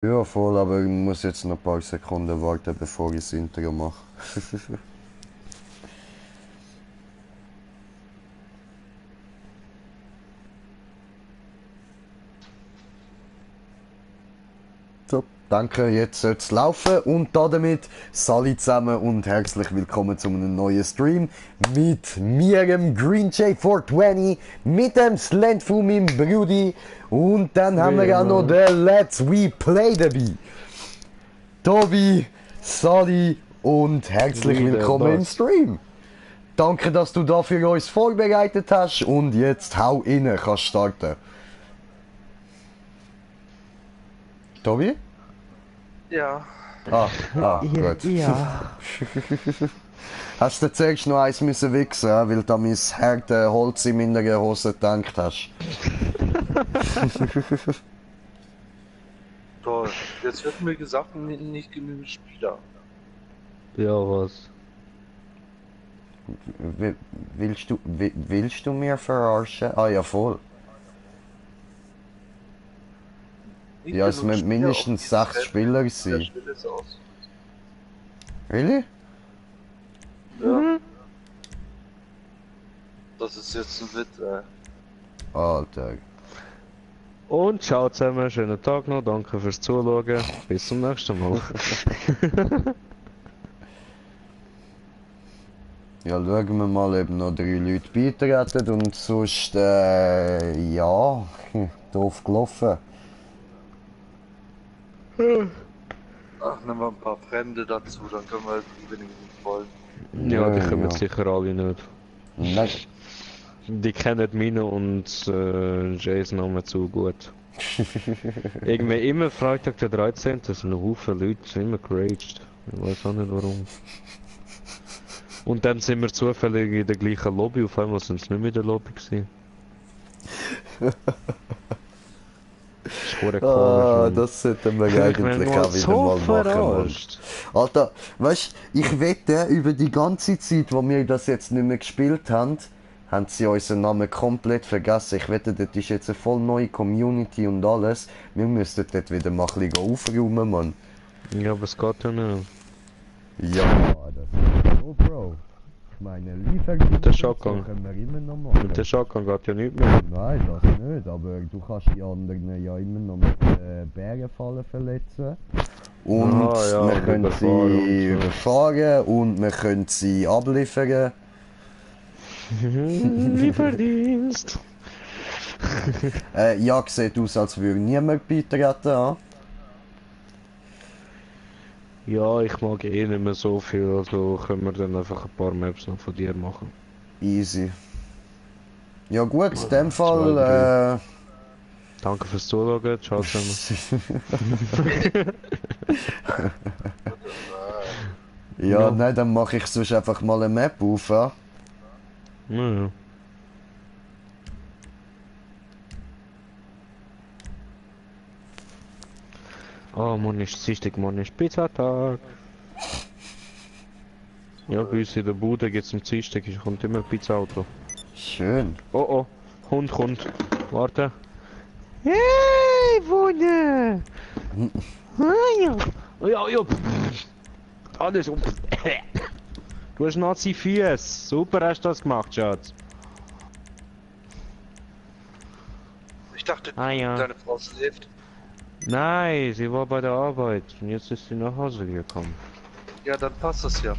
Ja, voll, aber ich muss jetzt noch ein paar Sekunden warten, bevor ich das Intro mache. So, danke, jetzt sollte es laufen und damit Sali zusammen und herzlich willkommen zu einem neuen Stream mit mir, dem Green J420, mit dem Slant von meinem Brudi und dann haben Wie wir auch noch immer. den Let's We Play dabei. Tobi, Sali und herzlich Wie der willkommen im Boss. Stream. Danke, dass du da für uns vorbereitet hast und jetzt hau rein, kannst starten. Tobi? Ja, Ja, Gut. ja. Hast du zuerst noch eins müssen wichsen, weil du an mein harte Holz in meiner Hose gedacht hast? toll. Jetzt wird mir gesagt, nicht genügend Spieler. Ja, was? Willst du mir verarschen? Ah ja, voll. Nicht Ja, es genug müssen Spieler auf mindestens diesem 6 Feld. Spieler Der sein. Spiel ist aus. Really? Ja, das ist jetzt ein Witz, ey. Alter. Und ciao zusammen, schönen Tag noch, danke fürs Zuschauen. Bis zum nächsten Mal. Ja, schauen wir mal, ob noch 3 Leute beitreten und sonst, ja, doof gelaufen. Ach, nehmen wir ein paar Fremde dazu, dann können wir die wenigstens folgen. Ja, die kommen Ja. sicher alle nicht. Nein. Die kennen meine und Jays Namen zu gut. Irgendwie immer Freitag der 13. sind ein Haufen Leute immer geraged. Ich weiß auch nicht warum. Und dann sind wir zufällig in der gleichen Lobby, auf einmal sind es nicht mehr in der Lobby gewesen. Das ist verdammt Ah, komisch. das sollten wir Ich bin eigentlich mal auch wieder so mal machen, Mann. verarscht. Alter, weißt du, ich wette, über die ganze Zeit, wo wir das jetzt nicht mehr gespielt haben, haben sie unseren Namen komplett vergessen. Ich wette, das ist jetzt eine voll neue Community und alles. Wir müssten dort wieder mal ein bisschen aufräumen, Mann. Ja, aber es geht ja nicht. Ja, das ist so, Bro. Ich meine, Lieferung Mit der Shotgun. können wir immer noch machen. Mit der Shotgun geht ja nicht mehr. Nein, das nicht, aber du kannst die anderen ja immer noch mit Bärenfallen verletzen. Und Aha, ja, wir und können überfahren sie und so. überfahren und wir können sie abliefern. Lieferdienst. Ja, sieht aus, als würde niemand beitreten. Ja? Ja, ich mag eh nicht mehr so viel, also können wir dann einfach ein paar Maps noch von dir machen. Easy. Ja gut, in dem Zwei, Fall... Danke fürs Zuschauen, ciao zusammen. ja, Ja. nein, dann mache ich sonst einfach mal eine Map auf. Ja? Naja. Oh Mann, ist Dienstag, Mann, ist Pizzatag. Ja, bei uns in der Bude geht's am Dienstag, es kommt immer ein Pizza-Auto. Schön. Oh oh, Hund kommt. Warte. Hey, Wunder! Ja, ja, ja. Alles um. Du hast Nazi-Fies. Super hast du das gemacht, Schatz. Ich dachte, Ah, ja. deine Frau schläft. Nein, sie war bei der Arbeit und jetzt ist sie nach Hause gekommen. Ja, dann passt das ja.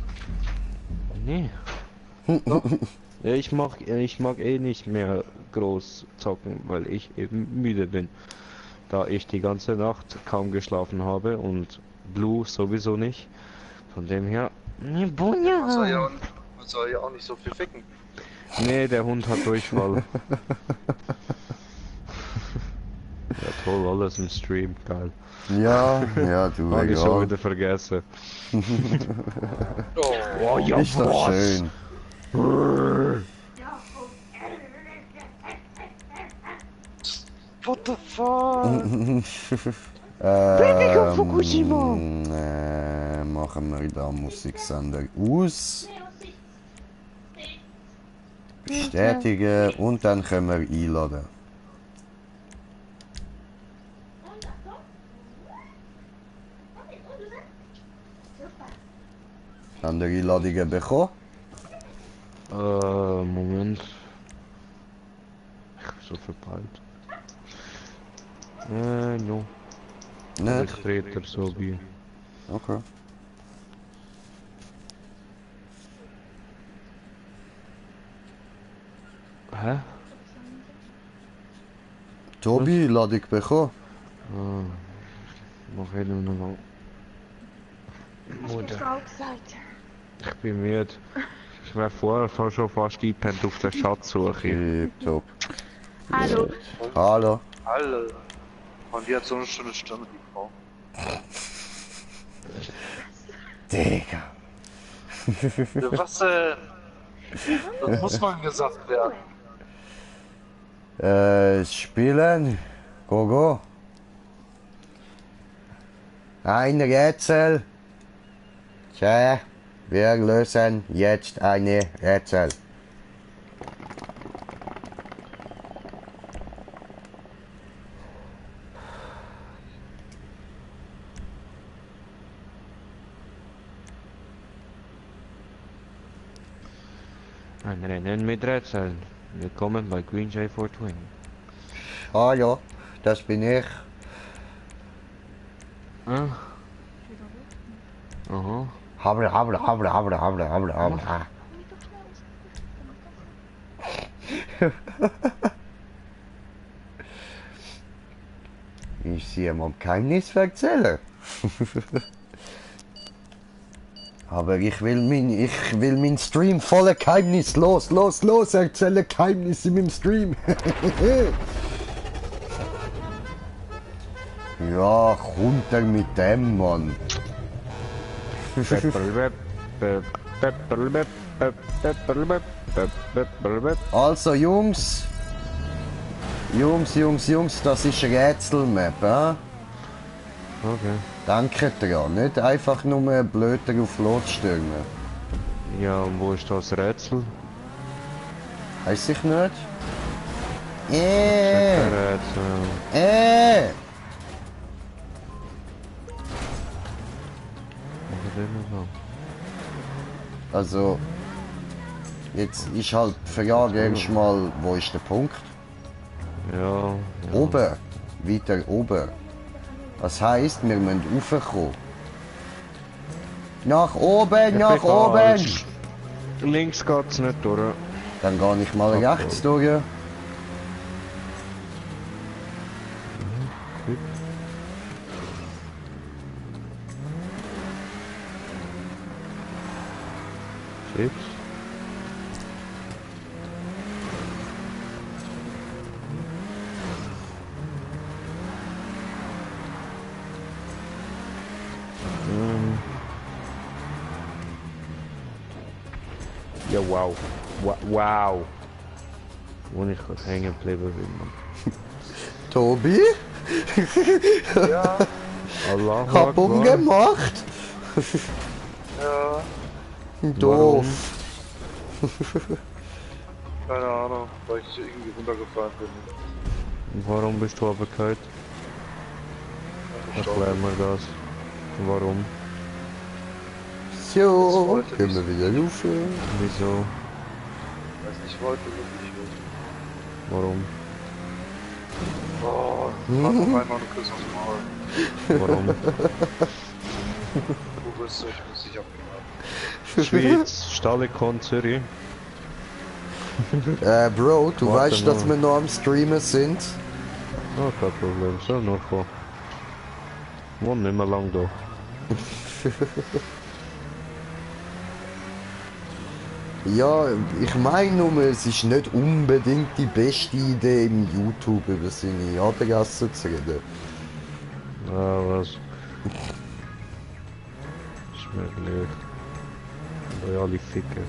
Nee. Doch. Ja, ich mag eh nicht mehr groß zocken, weil ich eben müde bin. Da ich die ganze Nacht kaum geschlafen habe und Blue sowieso nicht. Von dem her. Nee, Man soll ja auch nicht so viel ficken. Nee, der Hund hat Durchfall. Ja toll, alles im Stream, geil. Ja, ja, du, Hab ich schon egal. wieder vergessen. Oh, Oh ja, Ist doch schön. what the fuck? Machen wir da Musiksender aus. Bestätigen und dann können wir einladen. Andere Einladungen bekommen? Moment. Ich bin so verpeilt. No. Nicht? Ich drehe er so bei. Okay. Hä? Tobi, Einladung bekommen? Mach ich nur noch. Hast du Frau gesagt? Ich bin müde. Ich wäre vorher schon fast eingepennt auf der Schatzsuche. Top. Hallo. Hallo. Alle. Und die hat so eine schöne Stimme, die Frau. Digga. Ja, was, das muss mal gesagt werden. Spielen. Go, go. Ein Rätsel. Tja, wir lösen jetzt eine Rätsel. Ein Rennen mit Rätseln. Willkommen bei Green J 420. Hallo, das bin ich. Ah. Aha. Habla, habla, habla, habla, habla, habla, habla. Ich sehe mal kein Geheimnis erzählen. Aber ich will mein Stream voller Geheimnis. Los, erzähle Geheimnis in meinem Stream. Ja, runter mit dem, Mann. Also, Jungs, das ist eine Rätselmap, ja? Okay. Danke dran, nicht einfach nur blöder auf Los stürmen. Ja, und wo ist das Rätsel? Heißt ich nicht? Kein Rätsel. Was ist denn noch? Also, jetzt ist halt die Frage erstmal, wo ist der Punkt? Ja. Oben, weiter oben. Das heisst, wir müssen raufkommen. Nach oben, nach oben! Falsch. Links geht's nicht durch. Dann gehe ich mal rechts durch. Chips. Ja, wow. Wow. Wo ich gerade hängen geblieben bin, Mann. Tobi, Ja, Allahu hab Akbar. umgemacht. ja, Doof. keine Ahnung, weil ich irgendwie runtergefallen bin. Warum bist du abgekehrt? Erklär mir das. Warum? So, können wir wieder rauf. Wieso? Weiß nicht, wollte wirklich nicht. Warum? Oh, mach noch einmal einen Kuss aufs Maul. Warum? Du bist so, ich muss dich abgemacht. Schweiz, Stalikon, Zürich. Bro, du Warte weißt, dass mal. wir noch am Streamen sind? Oh, kein Problem, soll noch kommen. Wohn nicht mehr lang da. Ja, ich meine nur, es ist nicht unbedingt die beste Idee im YouTube über seine Adresse zu reden. Ah, was? Ist mir gleich. Loyale Ficker.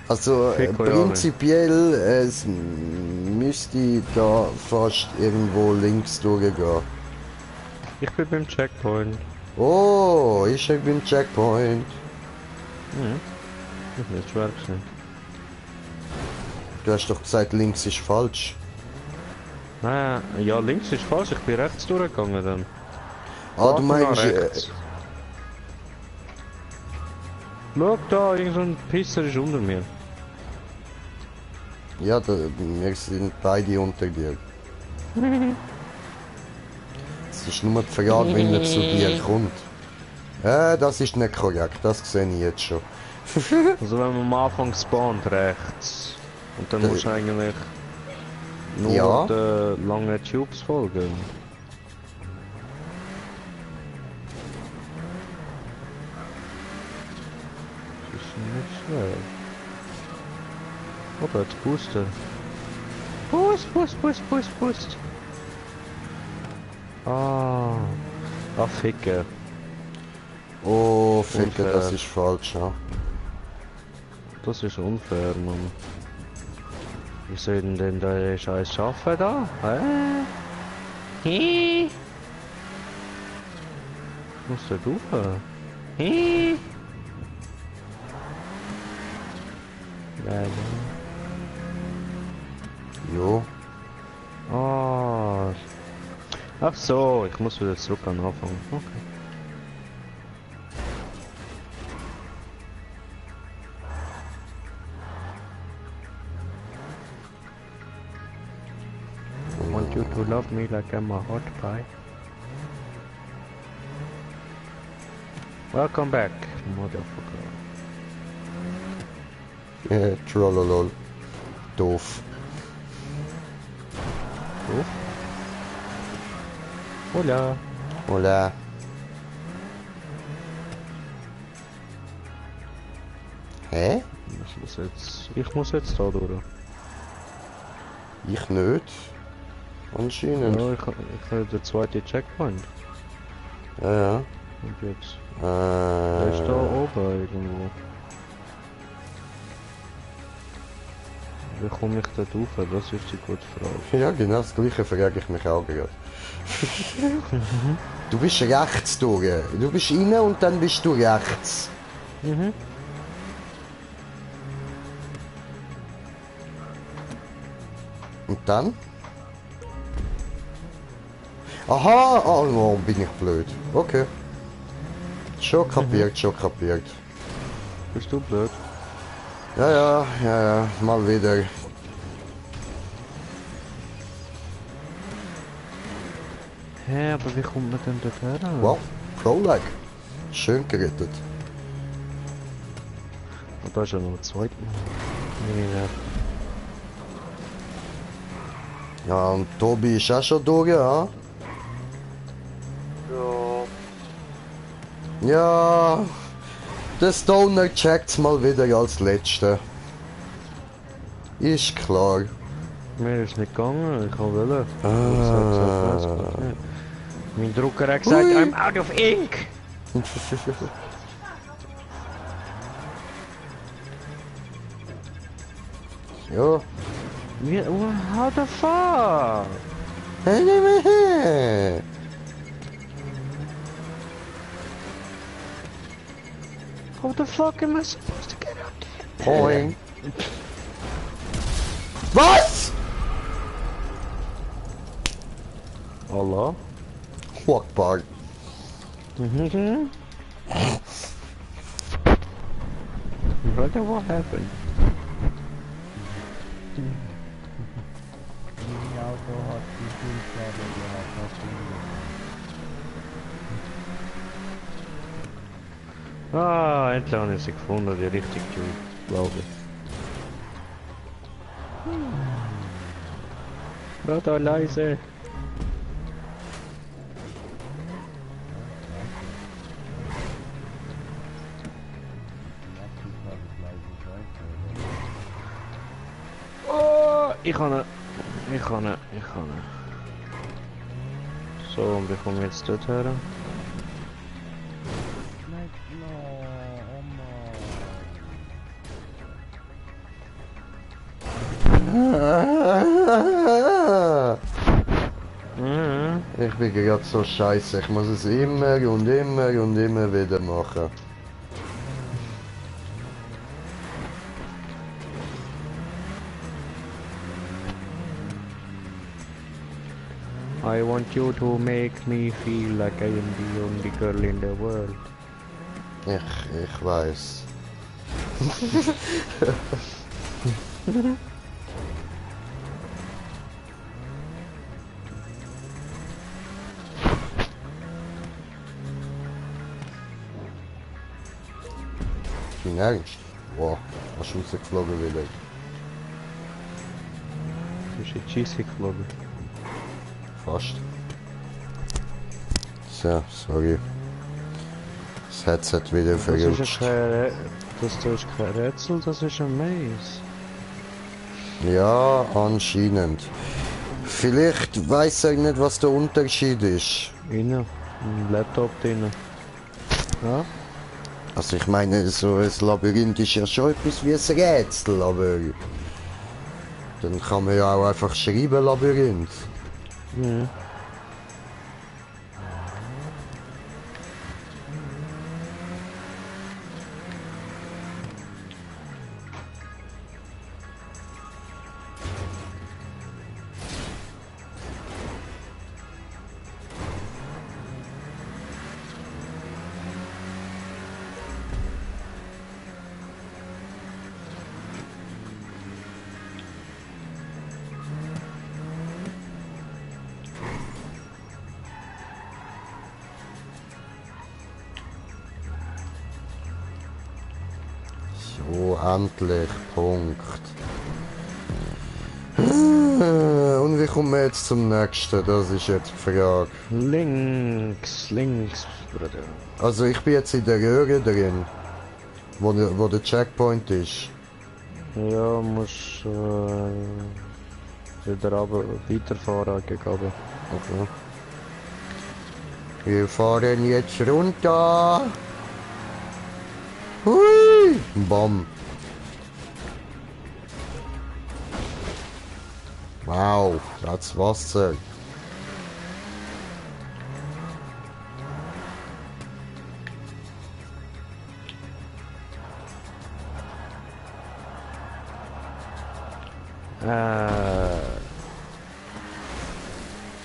Also Fick euch alle. prinzipiell es müsste da fast irgendwo links durchgehen. Ich bin beim Checkpoint. Oh, ich bin beim Checkpoint. Das ist nicht schwer gewesen. Du hast doch gesagt, links ist falsch. Nein, ja, links ist falsch, ich bin rechts durchgegangen dann. Ah, du Warte nach meinst... rechts. Schau da, irgend so ein Pisser ist unter mir. ja, wir sind beide unter dir. Es ist nur die Frage, wenn er zu dir kommt. Das ist nicht korrekt, das sehe ich jetzt schon. Also wenn man am Anfang spawnt rechts. Und dann musst du eigentlich nur Ja. den langen Tubes folgen. Das ist nicht schwer. Oh, da hat's Booster. Boost. Ah. Ah, Ficke. Oh, Ficker, Unfair. das ist falsch, ja. Das ist unfair, Mann. Wie soll denn der Scheiß schaffen da? Hä? Muss der rauf? Hä? Nein. Jo. Ah. Ach so, ich muss wieder zurück an den Anfang. Okay. Want you to love me like I'm a hot pie. Welcome back, motherfucker. Trollolol. Doof. Doof? Hola. Hola. Hä? Ich muss jetzt da durch. Ich nicht. Anscheinend. Ja, ich habe den zweiten Checkpoint. Ja, ja. Und jetzt. Der ist da Äh, oben irgendwo. Wie komme ich da rauf? Das ist die gute Frage. ja, genau das gleiche frage ich mich auch gerade. Du bist rechts durch. Du bist rein und dann bist du rechts. Mhm. Und dann? Aha! Oh, bin ich blöd. Okay. Schon kapiert, schon kapiert. Bist du blöd? Ja, mal wieder. Hä, aber wie kommt man denn dort her? Wow, Pro-Lag. Schön gerettet. Und da ist ja noch ein zweiter. Nee, Ja, und Tobi ist auch schon durch, ja? Ja. Ja, der Stoner checkt's mal wieder als Letzter. Ist klar. mir ist nicht gegangen, ich wollte. Ah. Mein Drucker hat gesagt, Hui. I'm out of ink! Ja. Wie, how the fuck? How the fuck am I supposed to get out there? Boing. Was? Allah? Walkbar. Mhm. Brother, what happened? Ah, endlich habe ich sie gefunden, die richtige Tür, glaube ich. Brother, leise. Oh, ich kann ihn. So, und wie kommen wir jetzt dort her? Mhm. Ich bin gerade so scheiße. Ich muss es immer und immer und immer wieder machen. I want you to make me feel like I am the only girl in the world. Ich weiß. Dein Ernst? Wow, hast du rausgeflogen wieder? Du bist in Cheesy geflogen. Fast. So, sorry. Das Headset wieder Das verrutscht. ist kein Rätsel, das ist ein Maze. Ja, anscheinend. Vielleicht weiß er nicht, was der Unterschied ist. Innen, im Laptop drin. Ja? Also ich meine, so ein Labyrinth ist ja schon etwas wie ein Rätsel, aber dann kann man ja auch einfach schreiben Labyrinth. Mhm. So, endlich. Punkt. Und wie kommen wir jetzt zum nächsten? Das ist jetzt die Frage. Links, Bruder. Also ich bin jetzt in der Röhre drin, wo der Checkpoint ist. Ja, musst wieder runter, weiterfahren gegen runter. Okay. Wir fahren jetzt runter. Hui! Bam. Wow, das Wasser.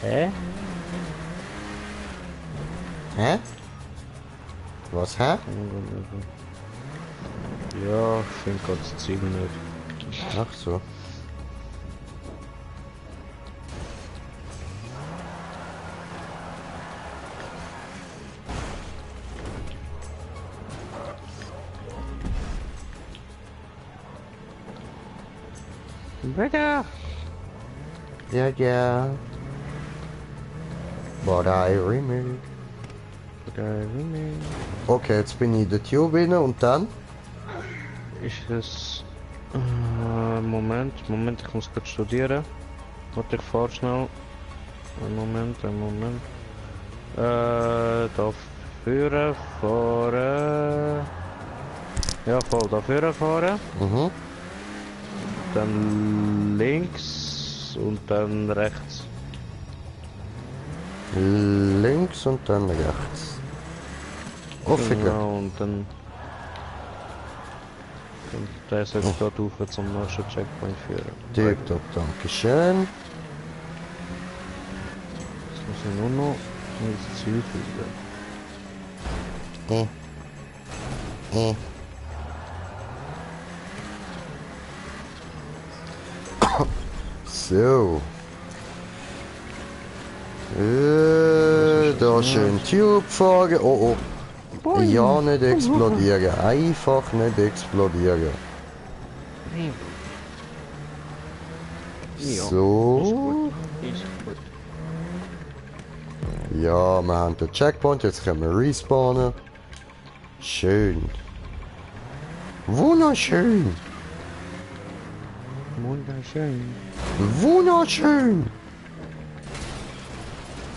Hä? Hä? Was, hä? Ja, ich finde gerade das Ziel nicht. Ach so. Weiter! Ja. But I remember. Okay, jetzt bin ich in der Tube rein und dann? Ist es... Moment, ich muss gerade studieren. Warte, ich fahr schnell. Ein Moment. Da führen, fahren... Ja, voll, da führen, fahren. Mhm. Dann links und dann rechts. Links und dann rechts. Offen. Genau, und dann... Und der ist jetzt dort rauf zum nächsten Checkpoint führen. Tipptopp, dankeschön. Jetzt muss ich nur noch ins Ziel finden. So. Da schön Tube fahren. Oh. Ja, nicht explodieren. Einfach nicht explodieren. Ja. So. Ist gut. Ja, wir haben den Checkpoint. Jetzt können wir respawnen. Schön. Wunderschön. Wunderschön. Wunderschön.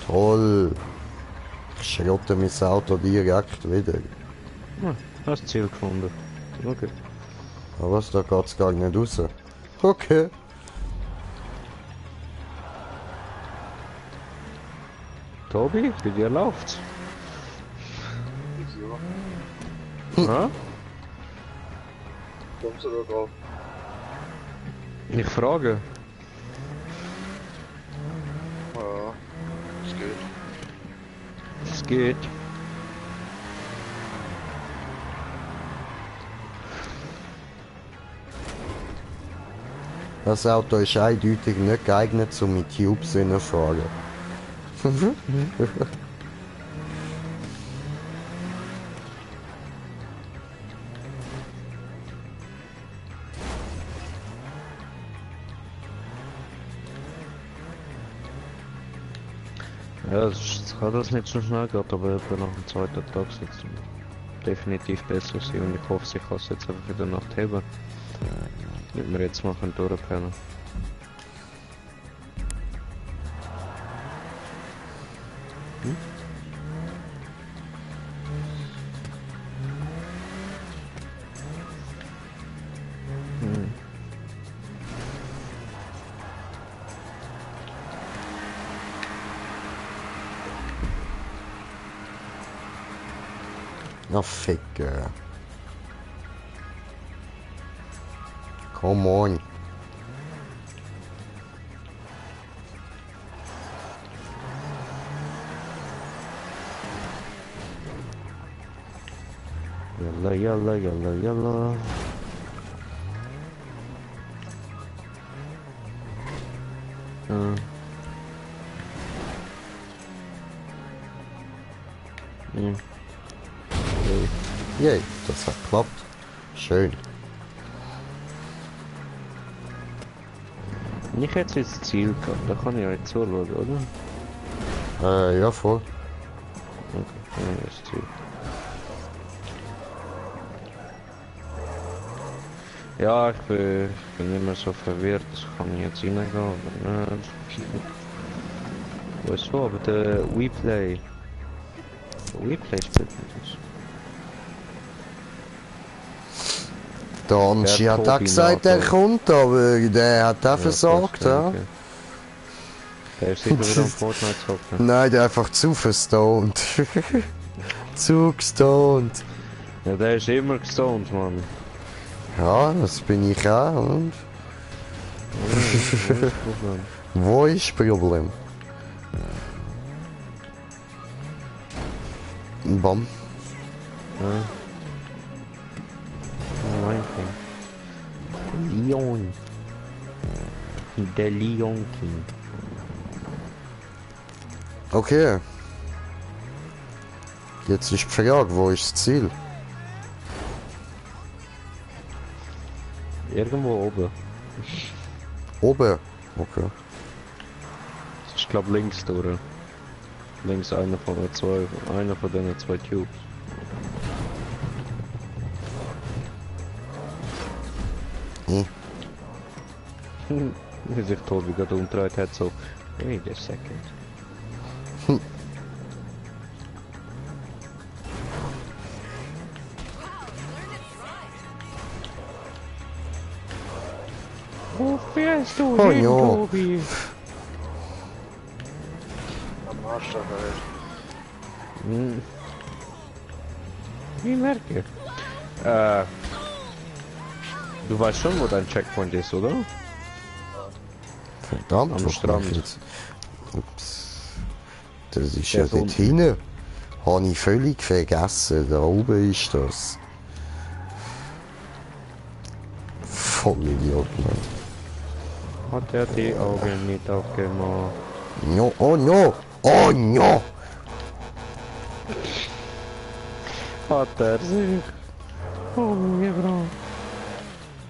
Toll. Ich schrotte mein Auto direkt wieder. Ah, hast das Ziel gefunden. Okay. Aber was, da geht's gar nicht raus. Okay. Tobi, bei dir läuft's. Wieso? Ja? Kommst du da drauf? Ich frage. Ja. Was geht? Das Auto ist eindeutig nicht geeignet, um mit Tubes zu fahren. Ja, es kann das nicht so schnell gehen, aber etwa nach dem zweiten Tag sitzt definitiv besser sein und ich hoffe, ich kann es jetzt einfach wieder Nacht heben. Damit wir jetzt mal durchpennen. Na Ficker. Come on. Yalla yalla yalla yalla. Yay, das hat geklappt. Schön. Ich hätte jetzt das Ziel gehabt, da kann ich euch zuschauen, oder? Ja, voll. Okay, ja, das Ziel. Ja, ich bin immer so verwirrt, kann ich jetzt reingehen, aber wo ist so, aber der WePlay spielt nicht das. Der Anschi hat auch gesagt, er kommt, aber der hat auch versagt, ja. Okay. Der ist sicher wieder am Fortnite zocken. Nein, der einfach zu verstoned. Zu gestoned. Ja, der ist immer gestoned, Mann. Ja, das bin ich auch. Und wo ist das Problem? Bam. Ja. Mein King. Leon. Der Leon King. Okay. Jetzt ist die Frage, wo ist das Ziel? Irgendwo oben. Oben. Okay. Ich glaube links durch. Links einer von den zwei Tubes. Wie sich Tobi gerade umgedreht hat, so. Wait a second. Wo fährst du Oh, hin, ja. Tobi? Am Arsch der Welt. Ich merke. Du weißt schon, wo dein Checkpoint ist, oder? Verdammt, Am was Strand. mach ich jetzt? Ups. Das ist Der ja ist dort unten. hinten. Habe ich völlig vergessen. Da oben ist das. Voll Idiot, Mann. Hat er die Augen nicht aufgemacht? No, oh no! Oh no! Hat er sich? Oh, mir Bro.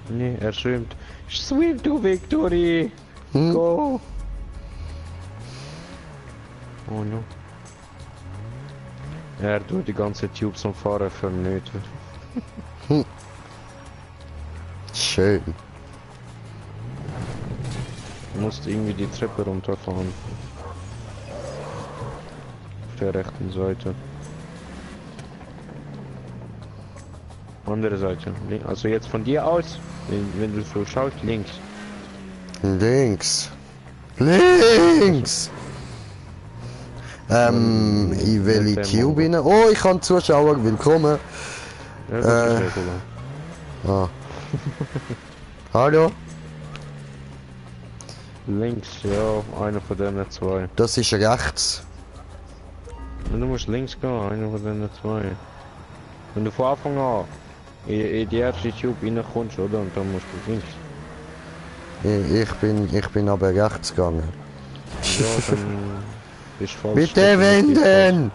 Nee, er schwimmt. Swim to Victory! Go! Oh no. Er tut die ganze Tube zum Fahren vernöten. Schön. Du musst irgendwie die Treppe runterfahren. Auf der rechten Seite. Andere Seite. Also jetzt von dir aus, wenn du so schaust, links. Links. Links! Ich will in die Tube rein. Oh, ich kann Zuschauer, willkommen. Ja, das ist regular. Ah. Hallo? Links, ja, einer von denen zwei. Das ist rechts. Und du musst links gehen, einer von den zwei. Wenn du von Anfang an in die erste Tube reinkommst, oder? Und dann musst du links. Ich bin aber rechts gegangen. Ja, dann bist du falsch. Bitte wenden!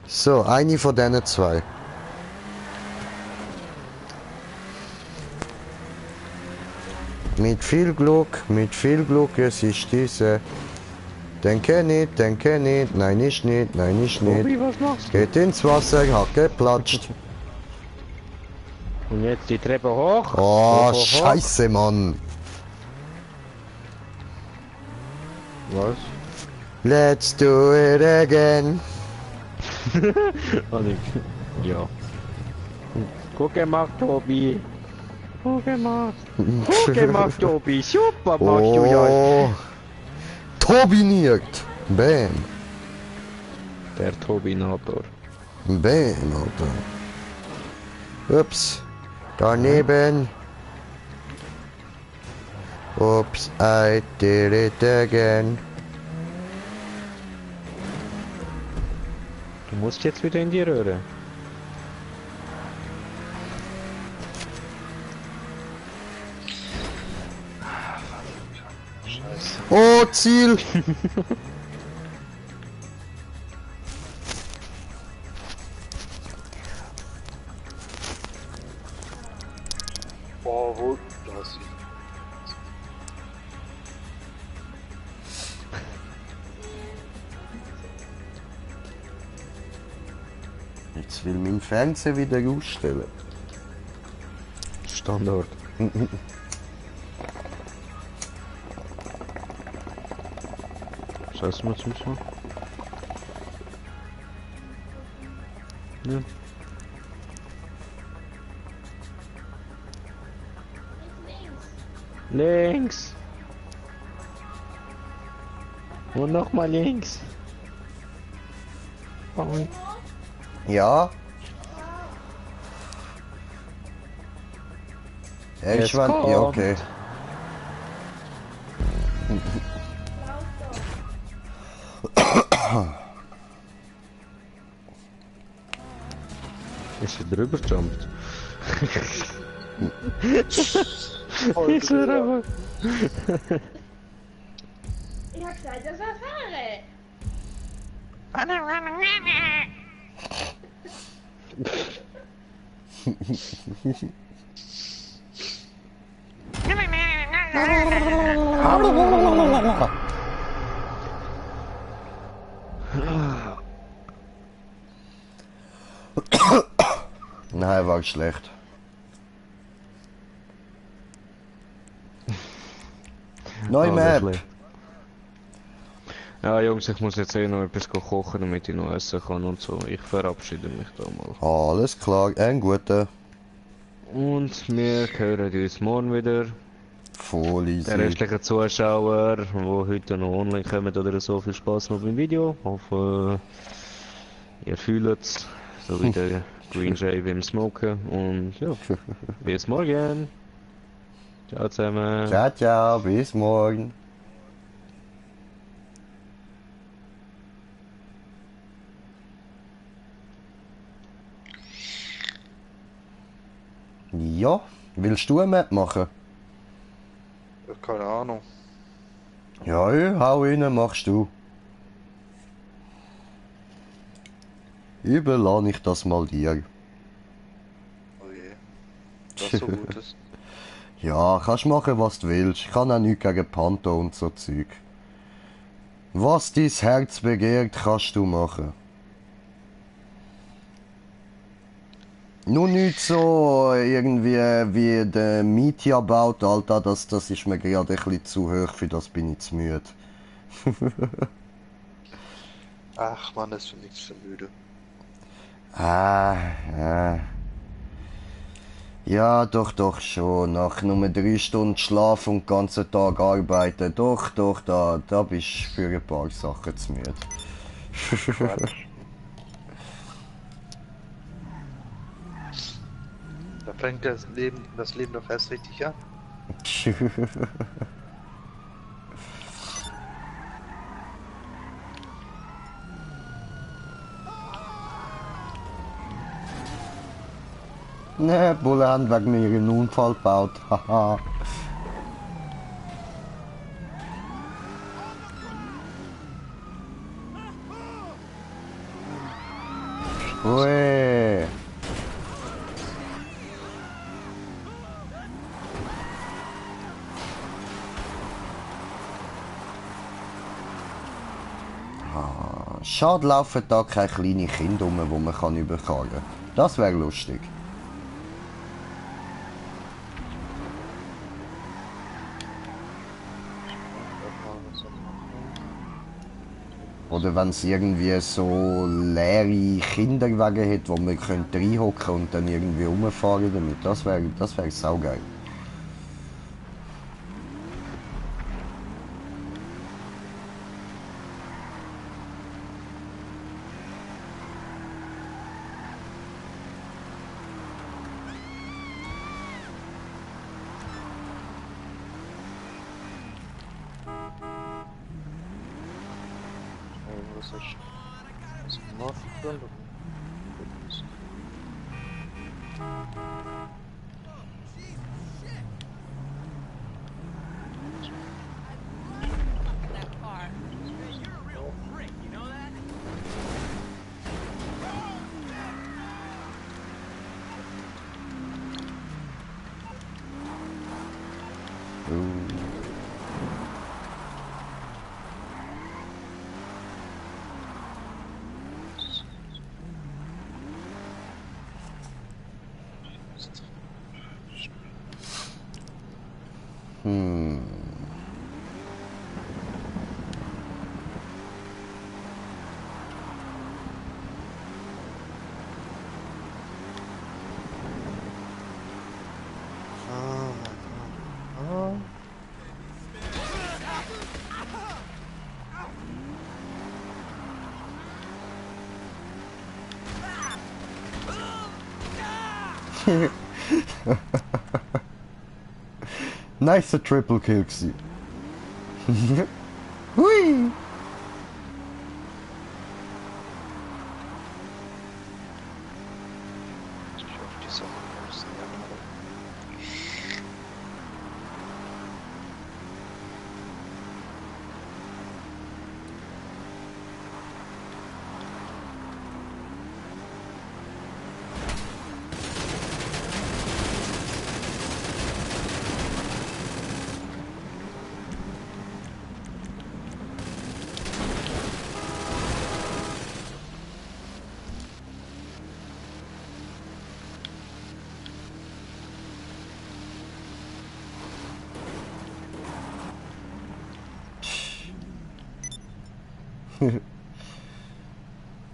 So, eine von denen zwei. Mit viel Glück, es ist diese. Denke nicht, nein ist nicht, nein ist nicht. Tobi, was machst du? Geht ins Wasser, hat geplatscht. Und jetzt die Treppe hoch. Oh, Hoch, hoch, hoch. scheiße, Mann. Was? Let's do it again. Ah, nicht. Ja. Gut gemacht, Tobi. Gut gemacht. Gut gemacht, Tobi. Super machst du ja. Oh, turbiniert. Bam. Der Tobinator. Bam, Alter. Ups. Daneben. Ups, I did it again. Du musst jetzt wieder in die Röhre. Scheiße. Oh, Ziel. Boah, wo? Da hast du. Jetzt will mein Fernseher wieder ausstellen. Standort. Scheiß mal zum Schau. Ja. Links. Und nochmal links. Und Ja. Jetzt Irgendwann, ja, kommt. okay. ist er drüber jumpt. Voll Ich schwöre drüber. einfach. Ich hab gesagt, das war Fahrrad. Nein, war schlecht. Neue Oh, Map. schlecht. Ja, Jungs, ich muss jetzt eh noch etwas kochen, damit ich noch essen kann und so. Ich verabschiede mich da mal. Alles klar, ein guter. Und wir hören uns morgen wieder. Voll Der easy. restlichen Zuschauer, die heute noch online kommen oder so, viel Spaß noch beim Video. Hoffe, ihr fühlt es, so wie der Green Jay beim Smoken. Und ja, bis morgen. Ciao zusammen. Ciao, ciao, bis morgen. Ja, willst du eine Map machen? Ja, keine Ahnung. Ja, hau rein, machst du. Überlasse ich das mal dir. Oh je. Was so gut ist. Ja, kannst machen, was du willst. Ich kann auch nichts gegen Panto und so Zeug. Was dein Herz begehrt, kannst du machen. Nur nicht so irgendwie wie der Media baut, Alter, das ist mir gerade ein bisschen zu hoch, für das bin ich zu müde. Ach man, das bin ich so müde. Ja, doch schon. Nach nur 3 Stunden Schlaf und den ganzen Tag arbeiten. Doch, da bist du für ein paar Sachen zu müde. Quatsch. Da fängt das Leben doch erst richtig an. Ne, Bullen haben wegen mir einen Unfall gebaut. Haha. Ui. Schade laufen da keine kleinen Kinder rum, die man kann überfahren kann. Das wäre lustig. Oder wenn es irgendwie so leere Kinderwagen hat, wo man könnte reinhocken und dann irgendwie rumfahren damit. Das wär saugeil. Was gemacht werden? That car. You're a real freak, you know that? Nice Triple Kill gewesen. Hui! Ich auf die Sache müssen, ja genau.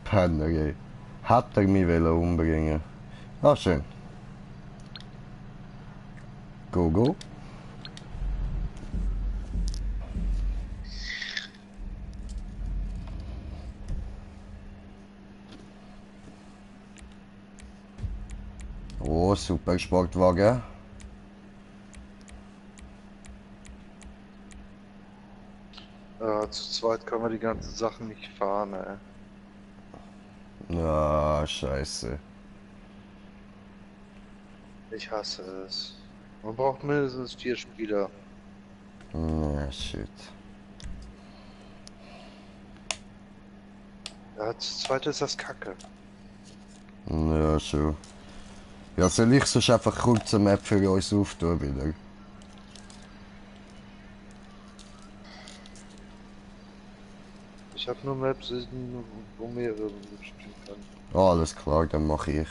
Penner, ey. Hat er mich umbringen. Ah, schön. Go, go. Oh, super Sportwagen. Zu zweit kann man die ganzen Sachen nicht fahren, ey. Ah, scheiße. Ich hasse es. Man braucht mindestens 4 Spieler. Ah, shit. Ja, zu zweit ist das Kacke. Ja, schon. Ja, soll ich sonst einfach kurz eine Map für uns auftun wieder? Ich habe nur Maps, wo mehrere mitspielen können. Ah, alles klar, dann mache ich.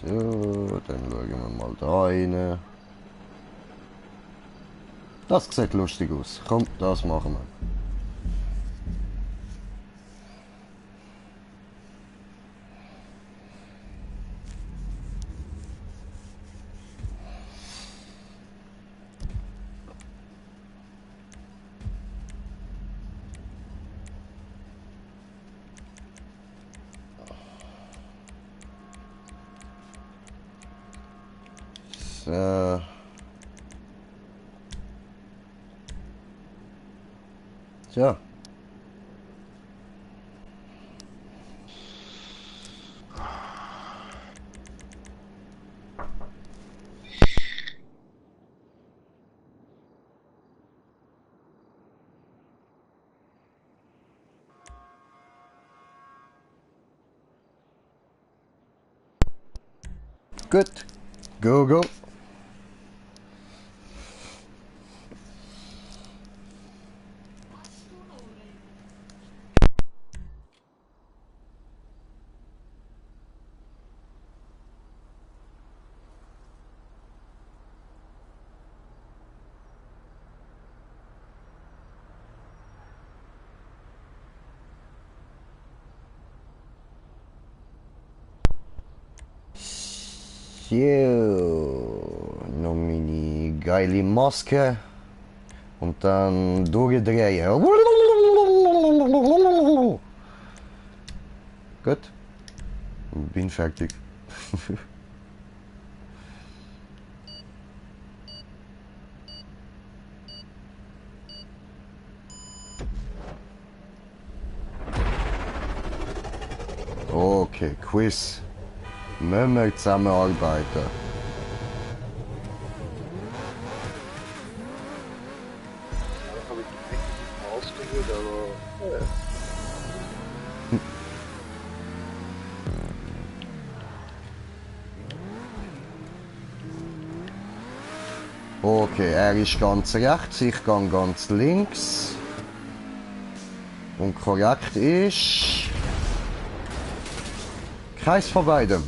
So, dann schauen wir mal da rein. Das sieht lustig aus. Komm, das machen wir. Tja. Gut. Go, go. So, noch meine geile Maske und dann durchdrehen. Gut, bin fertig. Okay, Quiz. Müssen wir zusammenarbeiten? Habe ich nicht ausgewählt, aber. Okay, er ist ganz rechts, ich gehe ganz links. Und korrekt ist... Keins von beidem.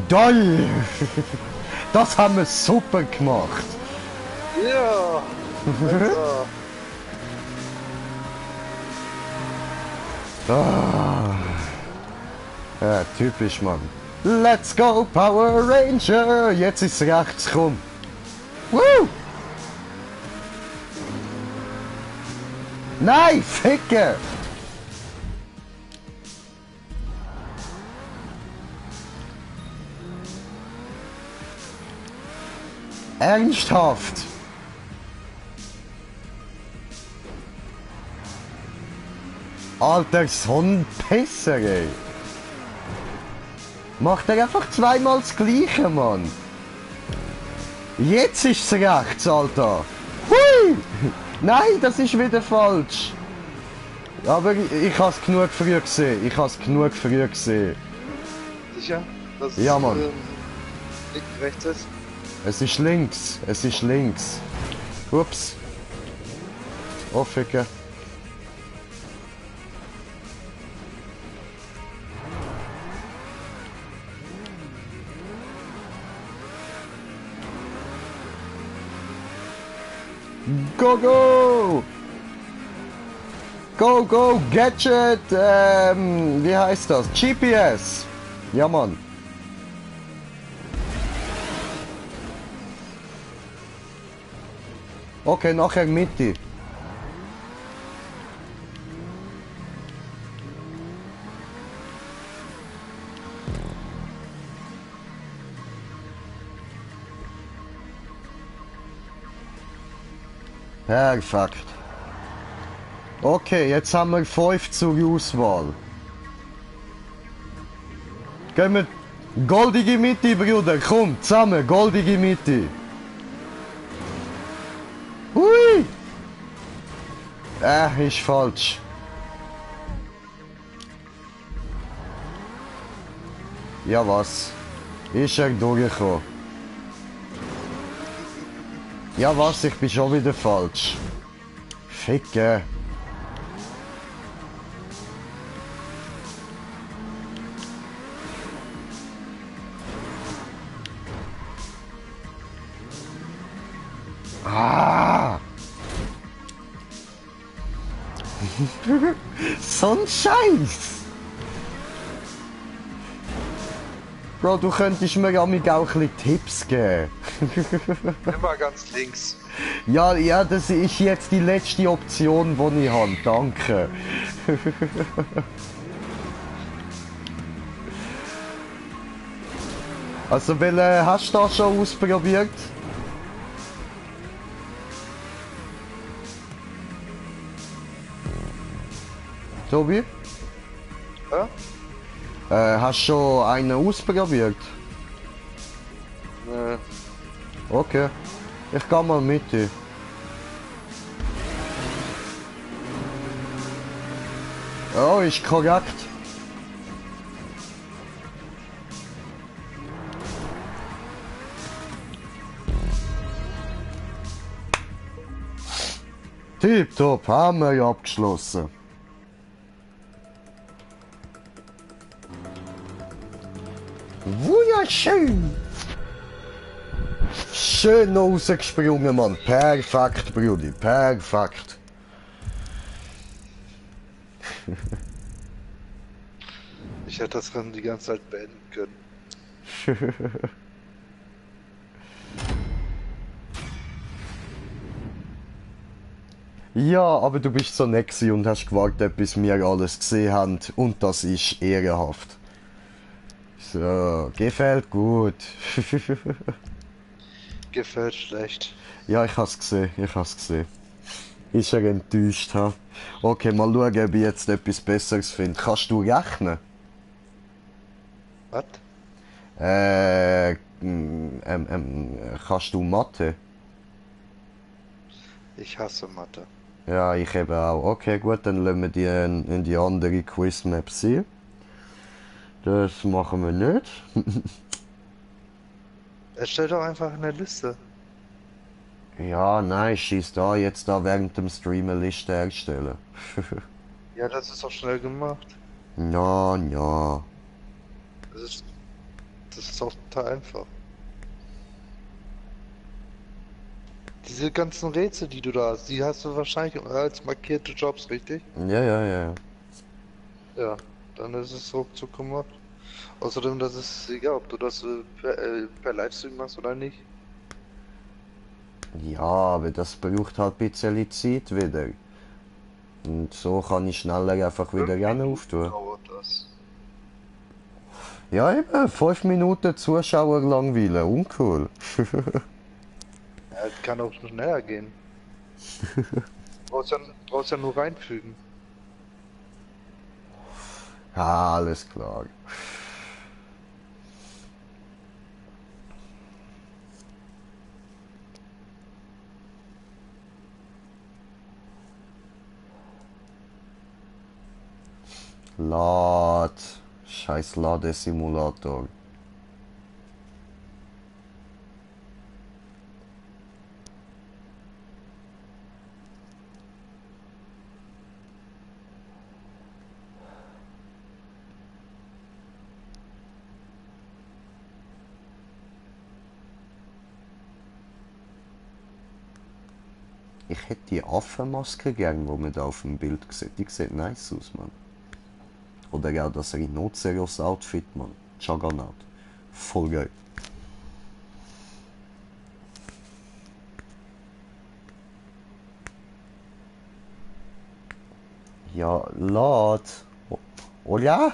Toll! Das haben wir super gemacht. Ja! Also, Ja, typisch, Mann. Let's go, Power Ranger! Jetzt ist rechts, komm. Woo! Nein, Ficke! Ernsthaft? Alter, so ein Pisser, ey. Macht er einfach zweimal das Gleiche, Mann. Jetzt ist es rechts, Alter. Hui! Nein, das ist wieder falsch. Aber ich habe es genug früh gesehen. Ich habe es genug früh gesehen. sicher? Dass Ja, Mann. Links, rechts ist? Es ist links. Es ist links. Ups. Oh, Ficke. Go, go! Go, go, Gadget! Wie heißt das? GPS! Ja, Mann. Okay, nachher Mitte. Perfekt. Okay, jetzt haben wir 5 zur Auswahl. Gehen wir goldige Mitte, Bruder. Komm, zusammen, goldige Mitte. Hui! Ist falsch. Ja, was? Ist er durchgekommen? Ja, was? Ich bin schon wieder falsch. Ficke. Ah! So ein Scheiß! Bro, du könntest mir auch ein bisschen Tipps geben. Immer ganz links. Ja, das ist jetzt die letzte Option, die ich habe. Danke. Also, hast du das schon ausprobiert? Tobi? Ja? Hast du schon einen ausprobiert? Nee. Okay. Ich gehe mal mit dir. Ja, ist korrekt. Tipptopp, haben wir ja abgeschlossen. Wunderschön! Schön noch rausgesprungen, Mann. Perfekt, Brudi, perfekt. Ich hätte das Rennen die ganze Zeit beenden können. Ja, aber du bist so nett gewesen und hast gewartet, bis wir alles gesehen haben. Und das ist ehrenhaft. So, gefällt gut. Gefällt schlecht. Ja, ich hab's gesehen, ich hab's gesehen. Ist er enttäuscht, ha? Okay, mal schauen, ob ich jetzt etwas Besseres finde. Kannst du rechnen? Was? Kannst du Mathe? Ich hasse Mathe. Ja, ich eben auch. Okay, gut, dann lassen wir die in die andere Quizmap sehen. Das machen wir nicht. Erstell doch einfach eine Liste. Ja, nein, schieß da jetzt da während dem Stream eine Liste erstellen. Ja, das ist doch schnell gemacht. Ja, ja. Das ist, das ist doch total einfach. Diese ganzen Rätsel, die du da hast, die hast du wahrscheinlich als markierte Jobs, richtig? Ja, ja, ja. Ja, dann ist es ruckzuck gemacht. Außerdem, das ist egal, ob du das per Livestream machst oder nicht. Ja, aber das braucht halt ein bisschen Zeit wieder. Und so kann ich schneller einfach wieder 5 gerne Minuten auftun. dauert das. Ja, eben, 5 Minuten Zuschauer langweilen, uncool. Ja, das kann auch schneller gehen. Brauchst ja nur reinfügen. Ja, alles klar. Lad. Scheiß Ladesimulator. Ich hätte die Affenmaske gern, die man da auf dem Bild sieht. Die sieht nice aus, Mann. Oder auch das Rhinoceros-Outfit, Mann. Juggernaut. Voll geil. Ja, Lord. Hola?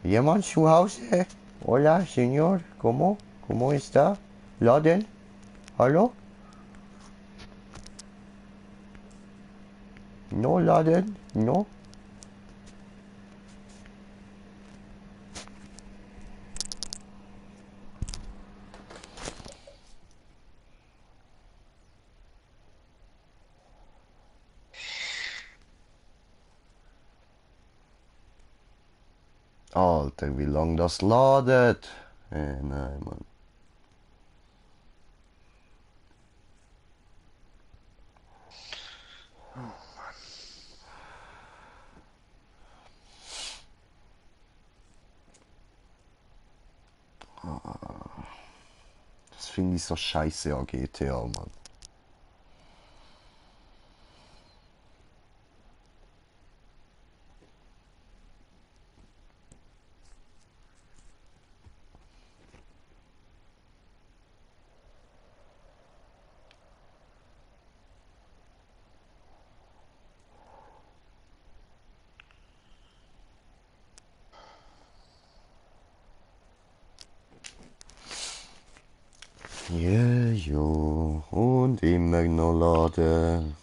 ¿Jemand zu Hause? Hola, señor. ¿Cómo? ¿Cómo está? Laden? Hallo? No, Laden? No? Alter, wie lang das ladet. Nein, Mann. Das finde ich so scheiße an GTA, Mann. Ja, ja. Und immer noch laden.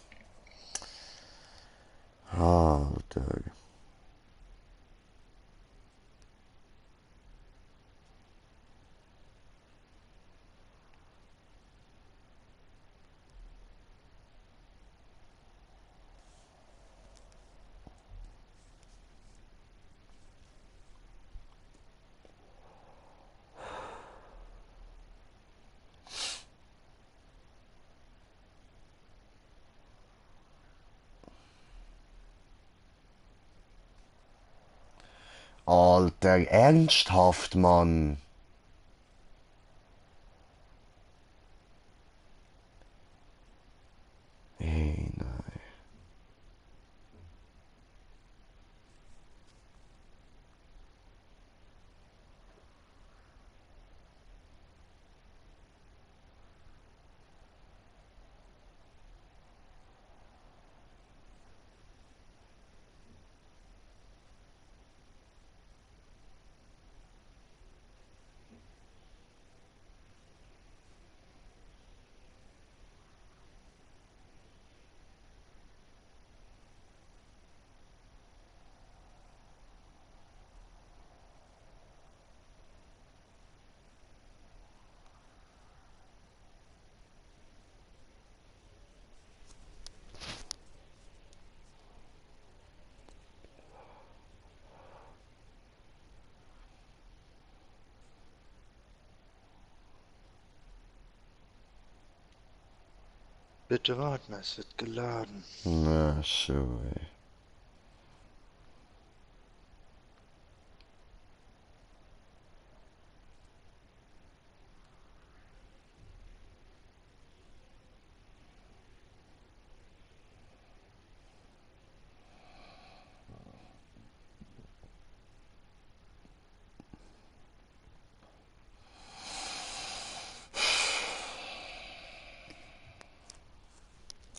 Alter. Alter, ernsthaft, Mann. Ey, nein. Bitte warten, es wird geladen. Na, schon, ey.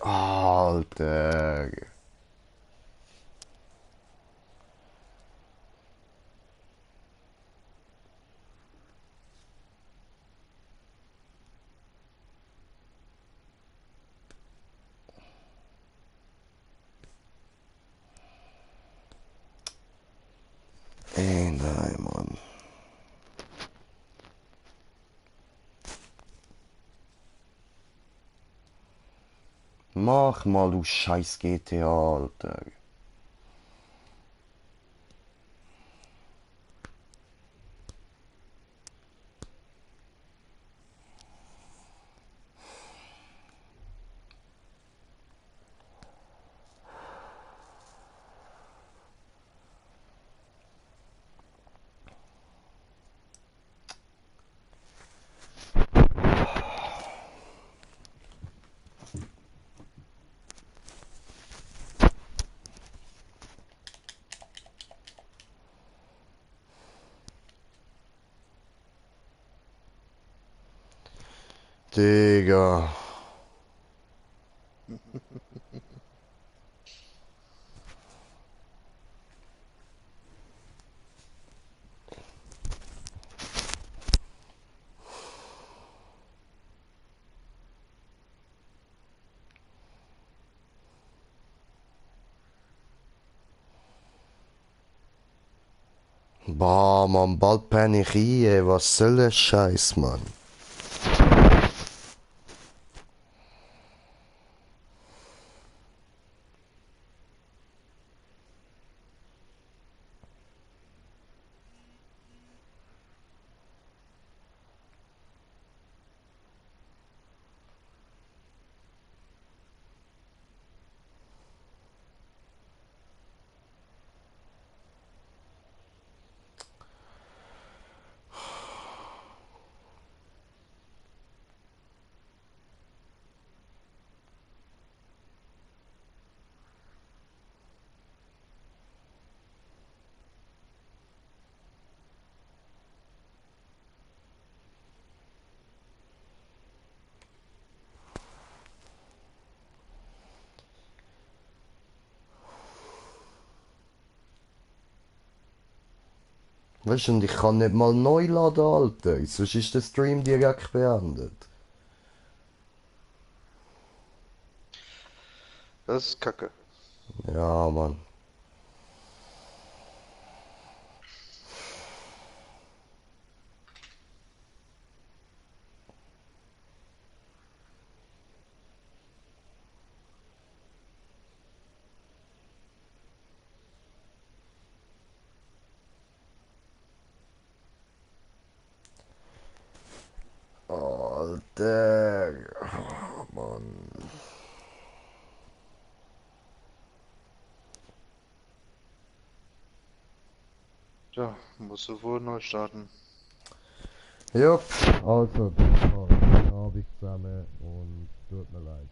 Alter. Ey, nein, Mann. Mach mal, du scheiß GTA, Alter. Digga. Bah, Mann, bald penne ich ein, ey. Was soll der Scheiß, Mann? Weißt du, und ich kann nicht mal neu laden, Alter. Sonst ist der Stream direkt beendet. Das ist Kacke. Ja, Mann. Alter. Oh, Mann. Ja, musst du wohl neu starten. Jupp, also, guten Abend zusammen und tut mir leid.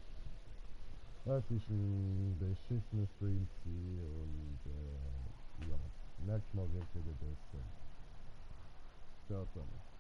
Es war ein beschissener Stream und ja, nächstes Mal wird es wieder besser. Ciao zusammen.